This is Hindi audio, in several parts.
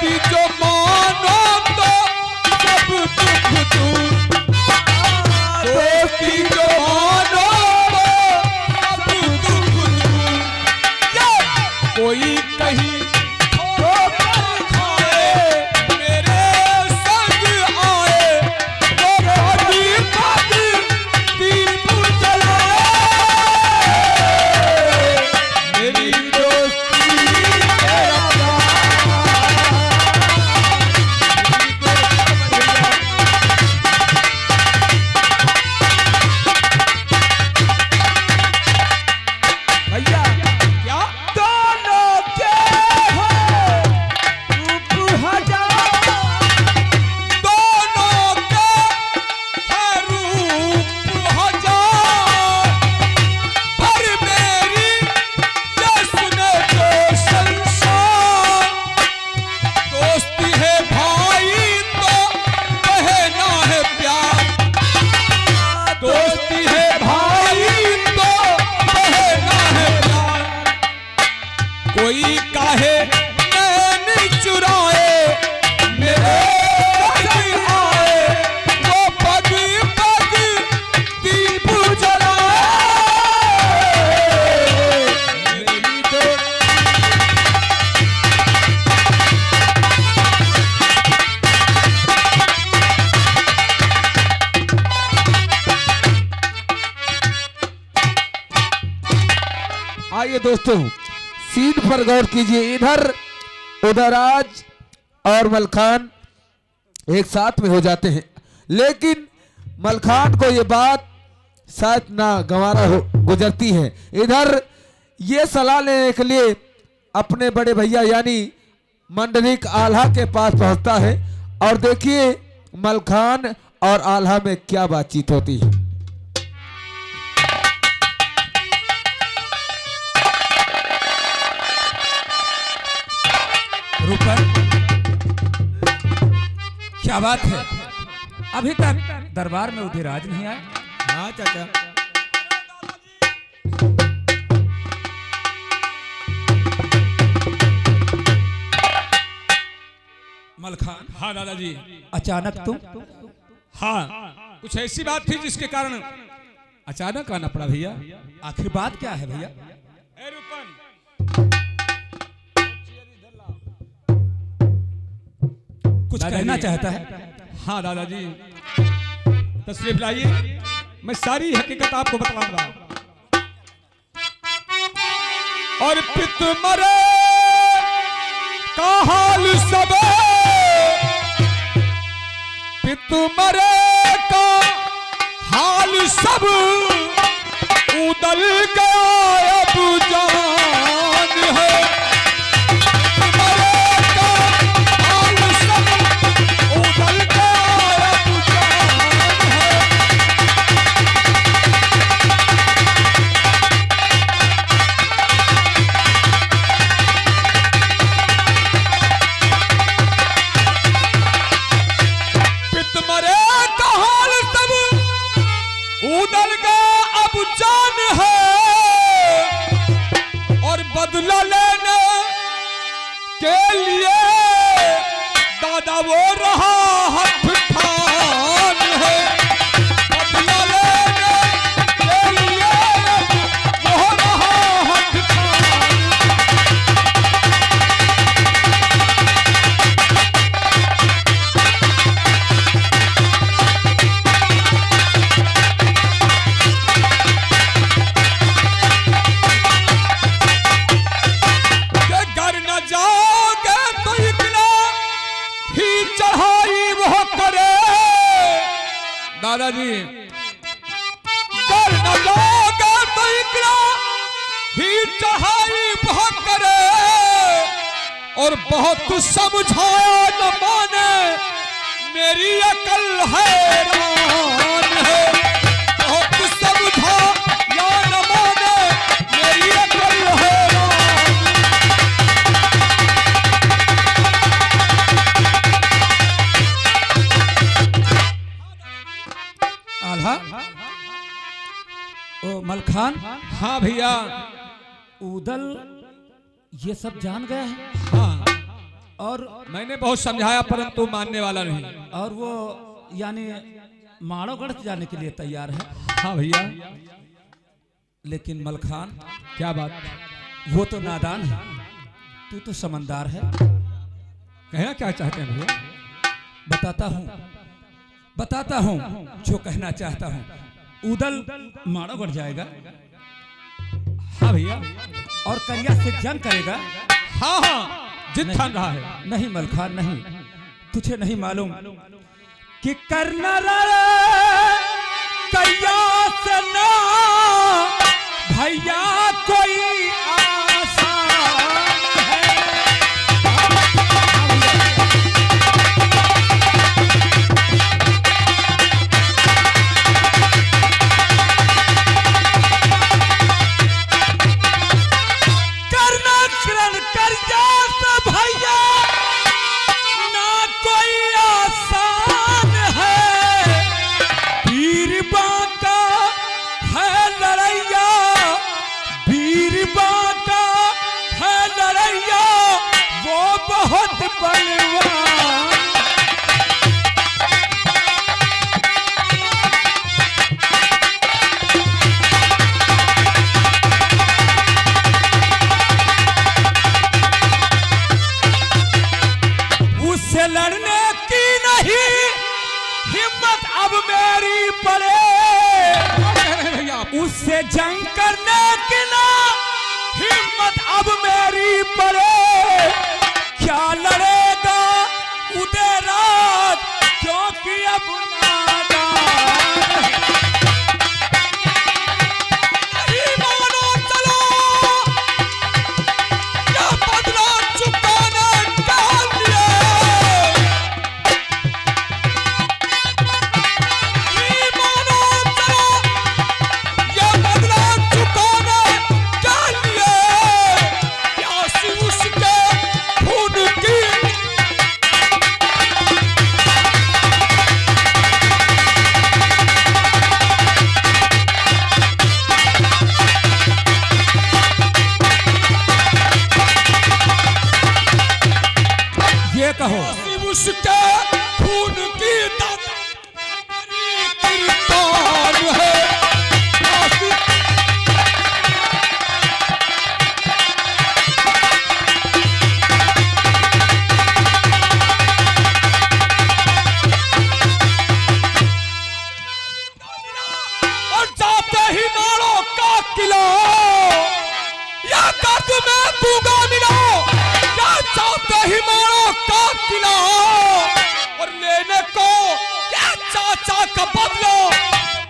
दोस्ती जो मानो तो सब दुख दूर, दोस्ती जो मानो तो सब दुख दूर। कोई कहीं कोई काहे नैन चुराए मेरे संग आए, वो पग पग दीप जलाए। आइए दोस्तों, सीन पर गौर कीजिए। इधर उदयराज और मलखान एक साथ में हो जाते हैं, लेकिन मलखान को ये बात शायद ना गंवारा हो गुजरती है। इधर ये सलाह लेने के लिए अपने बड़े भैया यानी मंडलिक आल्हा के पास पहुंचता है और देखिए मलखान और आल्हा में क्या बातचीत होती है। रूपन, क्या बात है, अभी तक दरबार में उदयराज नहीं आए? हाँ चाचा। मलखान। हाँ दादाजी। अचानक तुम? हाँ, कुछ ऐसी बात थी जिसके कारण अचानक आना पड़ा भैया। आखिर बात क्या है भैया? ए रूपन, कुछ कहना चाहता है? हाँ दादाजी, तशरीफ लाइए, मैं सारी हकीकत आपको बताऊंगा। और पित मरे का हाल सब, पित मरे का हाल सब उदल गया अब जान है। उदल का अब जान है और बदला लेने के लिए दादा वो रहा हथ ठान है। बदला लेने के लिए वो रहा हथ ठान। दादाजी, कर न जाओगे तो इकरा ही चढ़ाई बहुत करे और बहुत समझाया न माने मेरी अकल हैरान है। बहुत समझा या न माने मेरी अकल हैरान। आल्हा, ओ मलखान। हाँ भैया। उदल ये सब जान गया है? हाँ। और मैंने बहुत समझाया परंतु मानने वाला नहीं। और वो यानी माड़ोगढ़ जाने के लिए तैयार है। हाँ भैया। लेकिन मलखान, क्या बात? वो तो नादान है, तू तो समझदार है। कहना क्या चाहते हैं भैया? बताता हूँ जो कहना चाहता हूँ। उदल माड़ोगढ़ जाएगा। हाँ भैया। और करिया से जंग करेगा। हाँ हाँ, जिद ठान रहा है। नहीं मलखान नहीं, तुझे नहीं मालूम कि करना करिया से ना भैया कोई आसान है। करना किरण करिया से भैया ना कोई आसान है। वीर बांका है लड़ैया, वीर बांका है लड़ैया, वो बहुत बलवान। उससे लड़ने की नहीं हिम्मत अब मेरी पड़े। उससे जंग करने की ना हिम्मत अब मेरी पड़े। क्या लड़ेगा उदय रात, क्योंकि अब नादान है। नहीं मानो चलो, क्या बदला चुकाने का लिए। नहीं मानो चलो, ये बदला चुकाने का लिए। प्यासी उसके खून की। ये कहो उसके खून की किरदार है। और जाते ही मारो का किलो, या दर्द में दूंगा मिलो। या जाते ही मारो का किलो, और लेने को या चाचा का बदलो।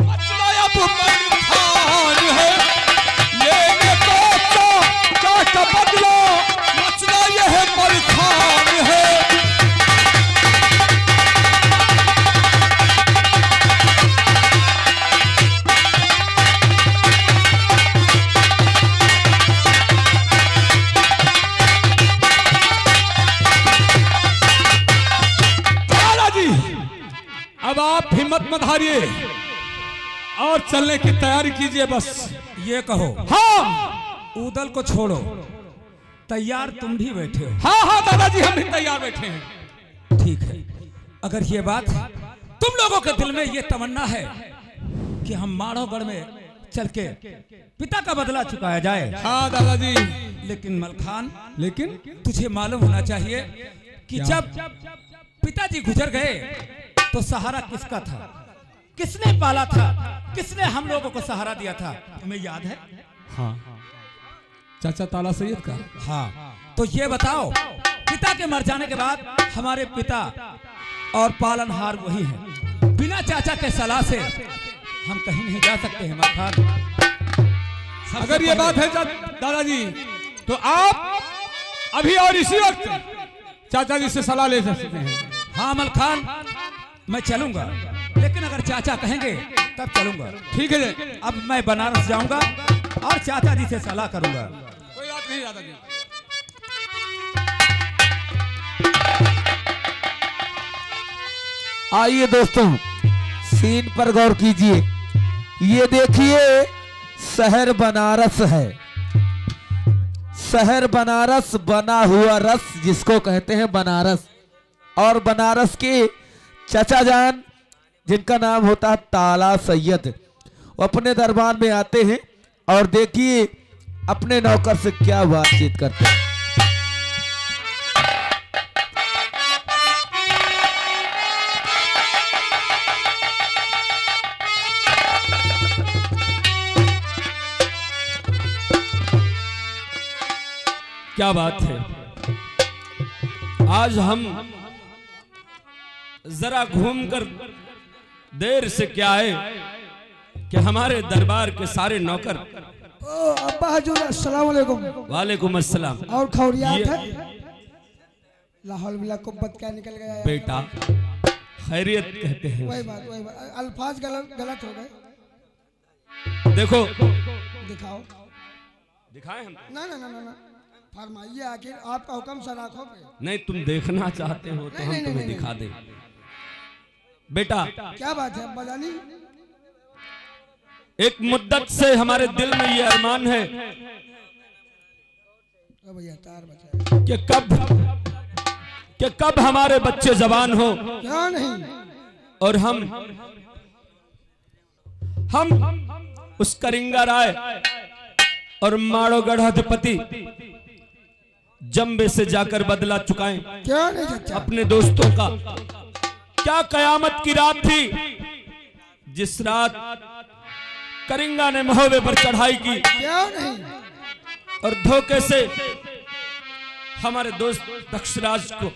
बचना अब मलखान है। लेने को चाचा का बदलो, बचना यह मलखान है। अब आप हिम्मत मत हारिए और चलने की तैयारी कीजिए बस। ये कहो हाँ उदल को छोड़ो, तैयार तुम भी बैठे हो। हाँ हाँ दादाजी, हम भी तैयार बैठे हैं। ठीक है, अगर ये बात तुम लोगों के दिल में ये तमन्ना है कि हम माड़ोगढ़ में चल के पिता का बदला चुकाया जाए। हाँ दादाजी। लेकिन मलखान, लेकिन तुझे मालूम होना चाहिए कि जब पिताजी गुजर गए तो सहारा किसका था, किसने पाला था, किसने हम लोगों को सहारा दिया था, तुम्हें याद है? हाँ चाचा ताला सैयद का। हाँ, तो ये बताओ, पिता के मर जाने के बाद हमारे पिता और पालनहार वही हैं। बिना चाचा के सलाह से हम कहीं नहीं जा सकते हैं मलखान। अगर ये बात है दादाजी, तो आप अभी और इसी वक्त चाचा जी से सलाह ले सकते हैं। हाँ मलखान, मैं चलूंगा, लेकिन अगर चाचा कहेंगे तब चलूंगा। ठीक है, अब मैं बनारस जाऊंगा और चाचा जी से सलाह करूंगा। कोई बात नहीं दादाजी। आइए दोस्तों, सीन पर गौर कीजिए। ये देखिए शहर बनारस है। शहर बनारस बना हुआ रस जिसको कहते हैं बनारस, और बनारस के चाचा जान जिनका नाम होता है ताला सैयद, वो अपने दरबार में आते हैं और देखिए अपने नौकर से क्या बातचीत करते हैं। क्या बात है, आज हम जरा घूमकर देर से क्या है कि हमारे दरबार के सारे नौकर। अब्बा हजूर अस्सलाम वालेकुम। वालेकुम अस्सलाम। और खौरियात है? लाहौल बिला कुब्बत क्या निकल गया है? बेटा खैरियत कहते हैं। वही बात अल्फाज गलत हो गए। देखो दिखाओ। दिखाएं हम? ना ना ना ना ना, फरमाइए, आखिर आपका हुक्म सर आंखों पे। नहीं, तुम देखना चाहते हो तो हम तुम्हें दिखा दें। बेटा क्या बात है अब्बा जानी? एक मुद्दत से हमारे दिल में ये अरमान है भैया तार बचा कि कब हमारे बच्चे जवान हो, क्या नहीं, और हम उस करिंगा राय और माड़ोगढ़ अधिपति जंबे से जाकर बदला चुकाएं। क्या नहीं चाचा? अपने दोस्तों का। क्या कयामत की रात थी जिस रात करिंगा ने महोबे पर चढ़ाई की, क्या नहीं, और धोखे से हमारे दोस्त दक्षराज को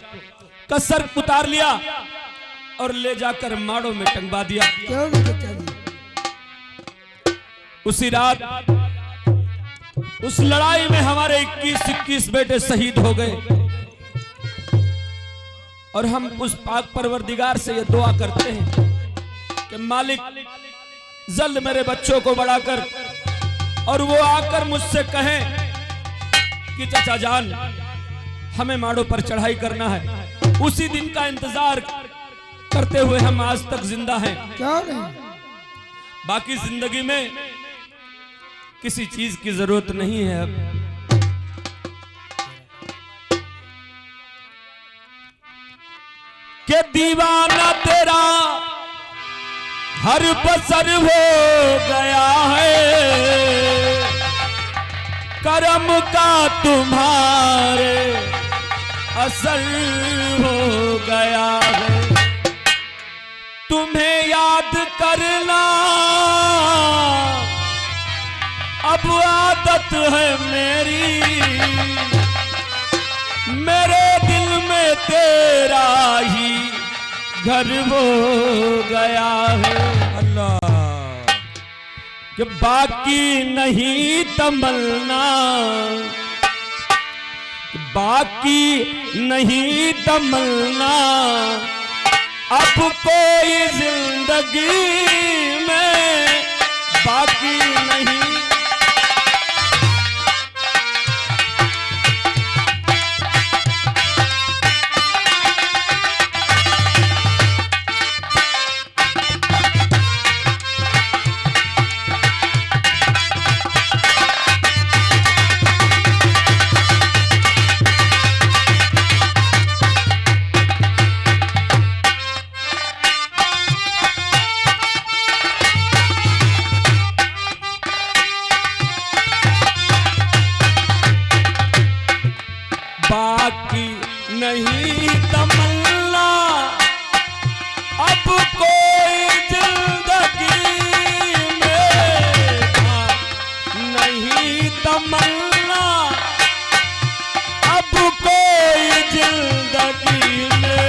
कसर उतार लिया और ले जाकर माड़ों में टंगवा दिया। क्यों नहीं चाचा जी? उसी रात उस लड़ाई में हमारे 21 बेटे शहीद हो गए, और हम उस पाक परवरदिगार से ये दुआ करते हैं कि मालिक जल्द मेरे बच्चों को बड़ा कर, और वो आकर मुझसे कहें कि चाचा जान हमें माड़ों पर चढ़ाई करना है। उसी दिन का इंतजार करते हुए हम आज तक जिंदा हैं। क्या नहीं, बाकी जिंदगी में किसी चीज की जरूरत नहीं है अब। के दीवाना तेरा हर बसर हो गया है, करम का तुम्हारे असर हो गया है। तुम्हें याद करना अब आदत है मेरी, मेरे दिल में तेरा ही घर हो गया है। अल्लाह कि बाकी नहीं तमन्ना, बाकी नहीं तमन्ना अब कोई जिंदगी में, बाकी नहीं। बाकी नहीं तमन्ना अब कोई जिंदगी में, नहीं तमन्ना अब कोई जिंदगी में।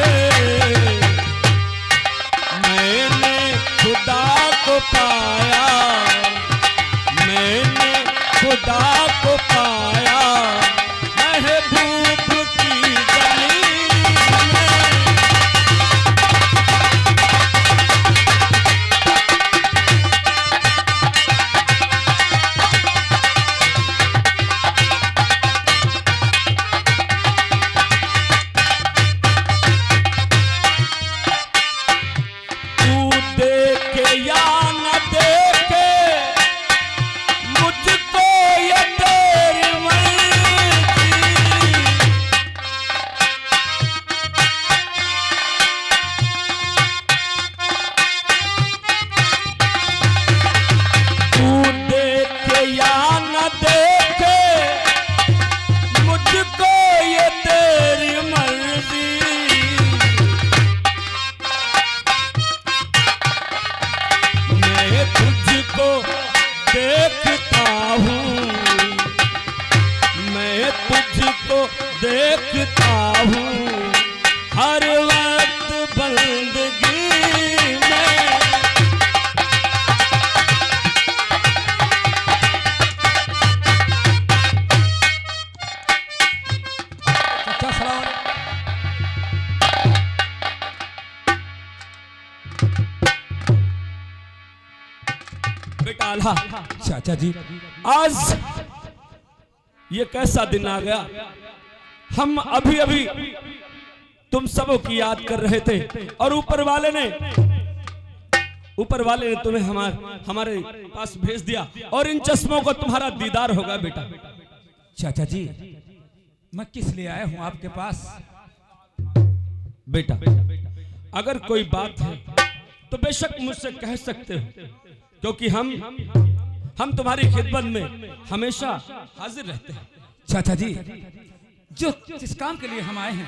मैंने खुदा को पाया, मैंने खुदा को पाया महबूब की गली में। देखता हूँ हर वक्त बंदगी में। अच्छा सलाम। बेटा आल्हा, चाचा जी, आज ये कैसा दिन आ गया। हम अभी अभी तुम सबों की याद कर रहे थे और ऊपर वाले ने तुम्हें हमारे पास भेज दिया और इन चश्मों को तुम्हारा दीदार होगा बेटा। चाचा जी, मैं किस लिए आया हूँ आपके पास? बेटा अगर कोई बात है तो बेशक मुझसे कह सकते हो, क्योंकि हम तुम्हारी खिदमत में हमेशा हाजिर रहते हैं। चाचा जी, जो जिस काम के लिए हम आए हैं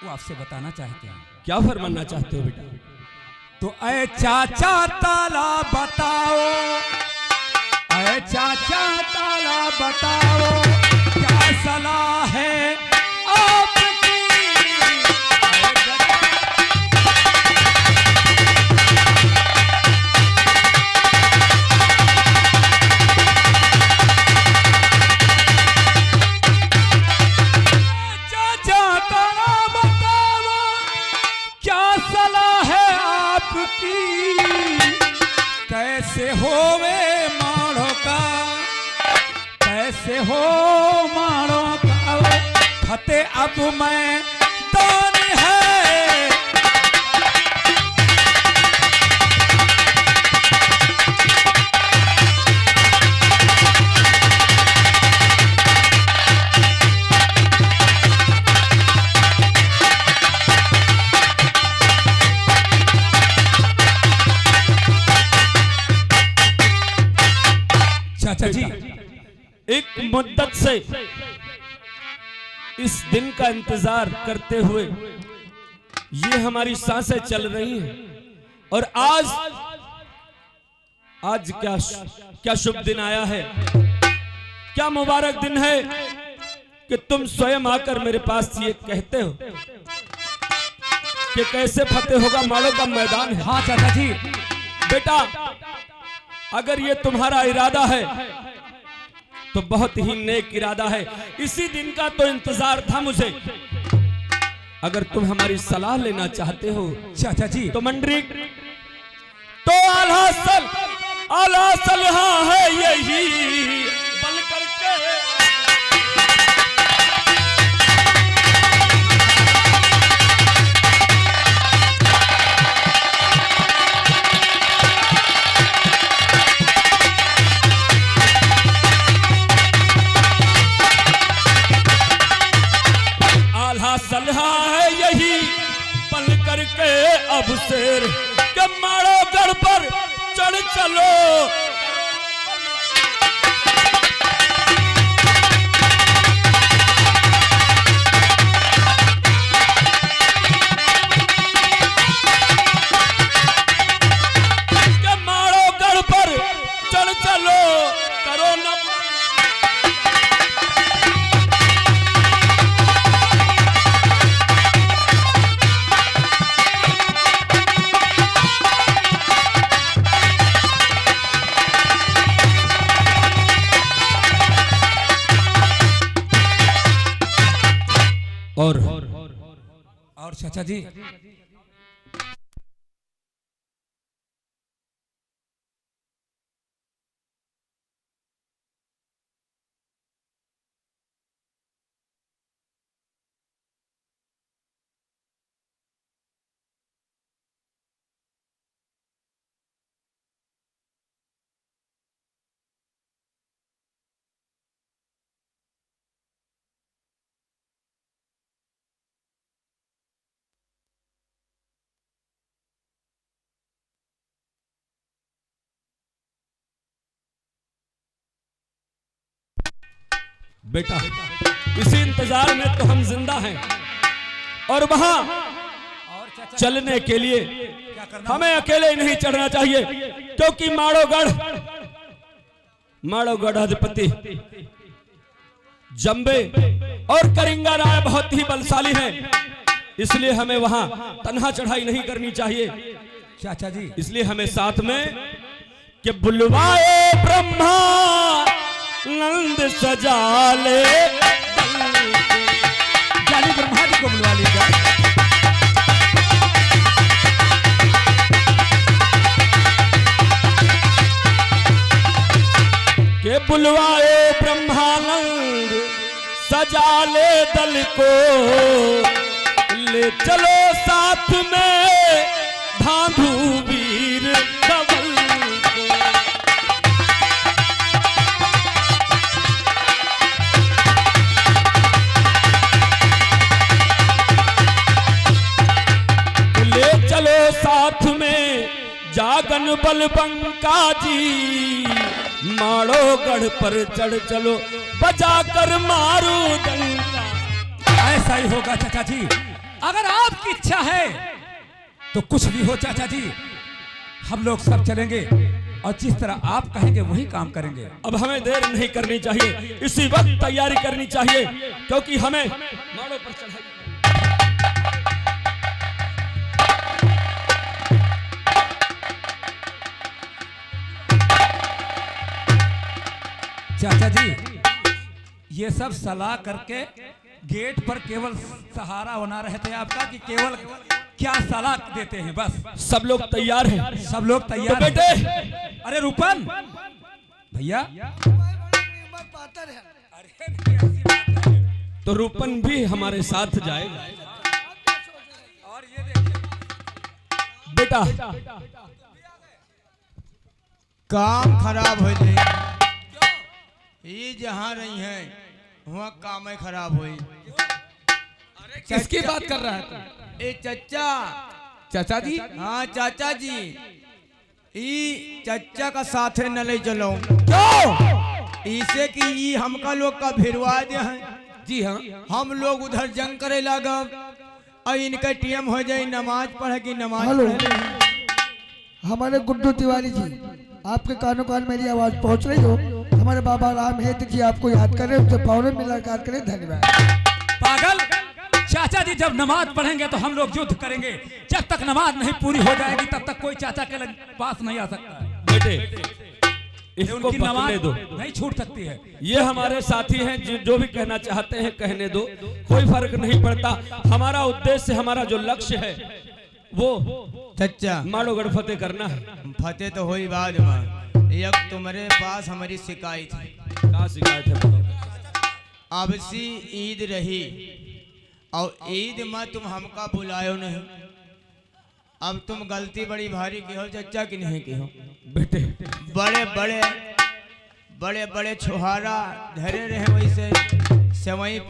वो आपसे बताना चाहते हैं। क्या फरमाना चाहते हो बेटा? तो ऐ चाचा ताला बताओ, ऐ चाचा ताला बताओ, क्या सलाह है आपकी? चाचा ताला बताओ, क्या सलाह है आपकी? कैसे होवे माड़ो का, कैसे हो माड़ो का फते अब मैं दान है। चाचा जी, एक मुद्दत से इस दिन का इंतजार करते हुए ये हमारी सांसें चल रही हैं और आज क्या शुभ दिन आया है, क्या मुबारक दिन है कि तुम स्वयं आकर मेरे पास ये कहते हो कि कैसे फतेह होगा माड़ो का मैदान है। हाँ चाचा जी, बेटा अगर ये तुम्हारा इरादा है तो बहुत ही नेक इरादा है। इसी दिन का तो इंतजार था मुझे। अगर तुम हमारी सलाह लेना चाहते हो चाचा जी, तो मंडरिक तो आला सलाह है यही बल करके। सलाह है यही पल करके अब शेर के मारो गढ़ पर चढ़ चलो। के मारो गढ़ पर चढ़ चलो, करो न और चाचा जी, बेटा इसी इंतजार में तो हम जिंदा हैं और वहां चलने के लिए हमें अकेले नहीं चढ़ना चाहिए, क्योंकि माड़ोगढ़ अधिपति जंबे और करिंगा राय बहुत ही बलशाली है, इसलिए हमें वहां तन्हा चढ़ाई नहीं करनी चाहिए। चाचा जी इसलिए हमें साथ में कि बुलवाए ब्रह्मा नंद सजा ले, जानी ब्रह्मा जी को बुलवा लीजिए। के बुलवाए ब्रह्मानंद सजा ले दल को, ले चलो साथ में धांधू वीर धवल को। ले चलो साथ में जागन बलबंका जी, मारो गढ़ पर चढ़ चलो बजा कर मारो डंका। ऐसा ही होगा चाचा जी, अगर आपकी इच्छा है तो कुछ भी हो चाचा जी, हम लोग सब चलेंगे और जिस तरह आप कहेंगे वही काम करेंगे। अब हमें देर नहीं करनी चाहिए, इसी वक्त तैयारी करनी चाहिए, क्योंकि हमें मारो पर चढ़ाई। चाचा जी ये सब सलाह करके गेट पर केवल सहारा बना रहे थे आपका, कि केवल क्या सलाह देते हैं बस? सब लोग तैयार हैं? सब लोग तैयार तो बेटे हैं। अरे रूपन भैया, तो रूपन भी हमारे साथ जाएगा। और ये देखिए बेटा काम खराब हो जाए, ये जहाँ रही है वहाँ काम खराब हुई। किसकी बात कर रहा है तू? ए चचा, चाचा जी हाँ चाचा जी, ई चचा का साथे न ले चलो। क्यों? इसे कि ई हमका लोग का भिड़वा दे हैं। जी हाँ, हम लोग उधर जंग करे लागब और इनका टीएम हो जाए, नमाज पढ़े की नमाज हेलो। पढ़े। हमारे गुड्डू तिवारी जी, आपके कानों कान मेरी आवाज पहुंच रही हो? हमारे बाबा राम हेत जी आपको याद करें, उनसे पौने मुलाकात करें। धन्यवाद। पागल चाचा जी, जब नमाज पढ़ेंगे तो हम लोग युद्ध करेंगे। जब तक नमाज नहीं पूरी हो जाएगी तब तक कोई चाचा के पास नहीं आ सकता है। बेटे इसको उनकी बकने नमाज दो, नहीं छूट सकती है। ये हमारे साथी हैं, जो भी कहना चाहते हैं कहने दो, कोई फर्क नहीं पड़ता। हमारा उद्देश्य, हमारा जो लक्ष्य है वो चचा माड़ोगढ़ फतेह करना है। फतेह तो हुई बाद में, एक तुम्हारे पास हमारी शिकायत है। क्या शिकायत है बताओ? अब सी ईद रही और ईद में तुम हमका बुलायो नहीं। अब तुम गलती बड़ी भारी की हो चचा की नहीं की हो। बेटे बड़े बड़े छुहारा धरे रहे वैसे सेवई।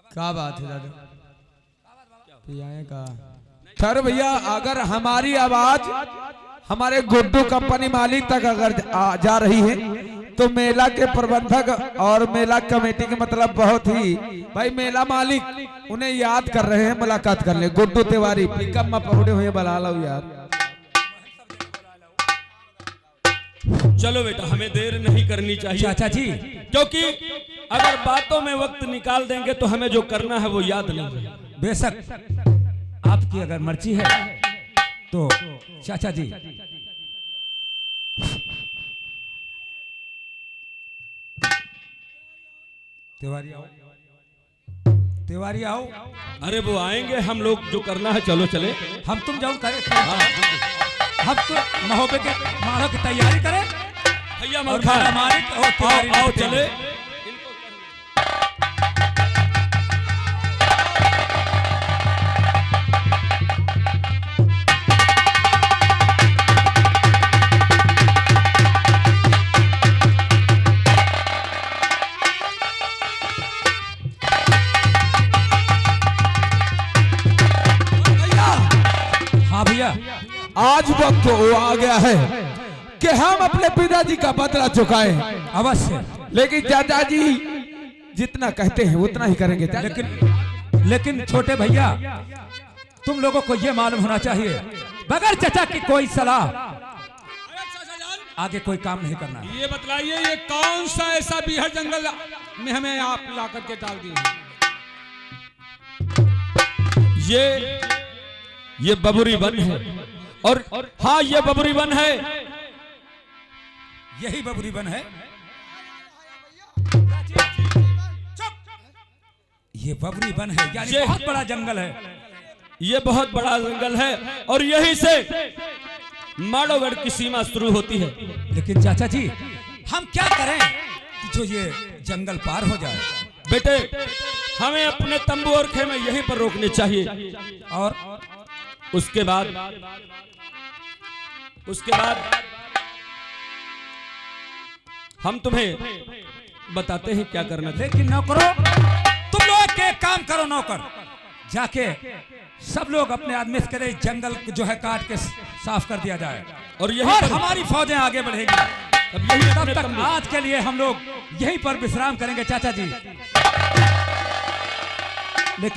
क्या बात है दादा? आए का सर भैया, अगर हमारी आवाज हमारे गुड्डू कंपनी मालिक तक अगर जा रही है तो मेला के प्रबंधक और मेला कमेटी के मतलब बहुत ही भाई मेला मालिक उन्हें याद कर रहे हैं, मुलाकात कर ले। गुड्डू तिवारी पिकअप में पहुंचे हुए बुला लो यार। चलो बेटा, हमें देर नहीं करनी चाहिए चाचा जी, क्योंकि अगर बातों में वक्त निकाल देंगे तो हमें जो करना है वो याद नहीं रहेगा। बेशक आपकी अगर मर्जी है तो चाचा जी तिवारी आओ, तिवारी आओ। अरे वो आएंगे, हम लोग जो करना है चलो चले। हम तुम जाओ करे, हम तो महोबे के मारो की तैयारी करें। भैया और मलखान, मेरा मालिक और तिवारी आओ लगते हैं। चले। हाँ भैया, आज वक्त वो आ गया है कि हम अपने पिताजी का बदला चुकाएं। अवश्य। लेकिन चाचा जी जितना कहते हैं उतना ही करेंगे चाचा। लेकिन छोटे भैया, तुम लोगों को यह मालूम होना चाहिए, बगैर चाचा की कोई सलाह आगे कोई काम नहीं करना। ये बतलाइए, ये कौन सा ऐसा बीहड़ जंगल में हमें आप ला करके डाल दिए? ये बबुरी वन है। और हाँ, ये बबुरी वन है। यही बबुरी वन है। ये बबुरी वन है, यानी बहुत बड़ा जंगल है। ये बहुत बड़ा जंगल है और यहीं से माड़ोगढ़ की सीमा शुरू होती है। लेकिन चाचा जी, हम क्या करें कि जो ये जंगल पार हो जाए? बेटे, हमें अपने तंबू और खेमे यहीं पर रोकने चाहिए और उसके बाद हम तुम्हें बताते हैं क्या करना है। लेकिन नौकरों, तुम लोग एक काम करो नौकर, जाके सब लोग अपने आदमी से करे जंगल जो है काट के साफ कर दिया जाए और हमारी फौजें आगे बढ़ेगी। तब तक आज के लिए हम लोग यहीं पर विश्राम करेंगे चाचा जी। लेकिन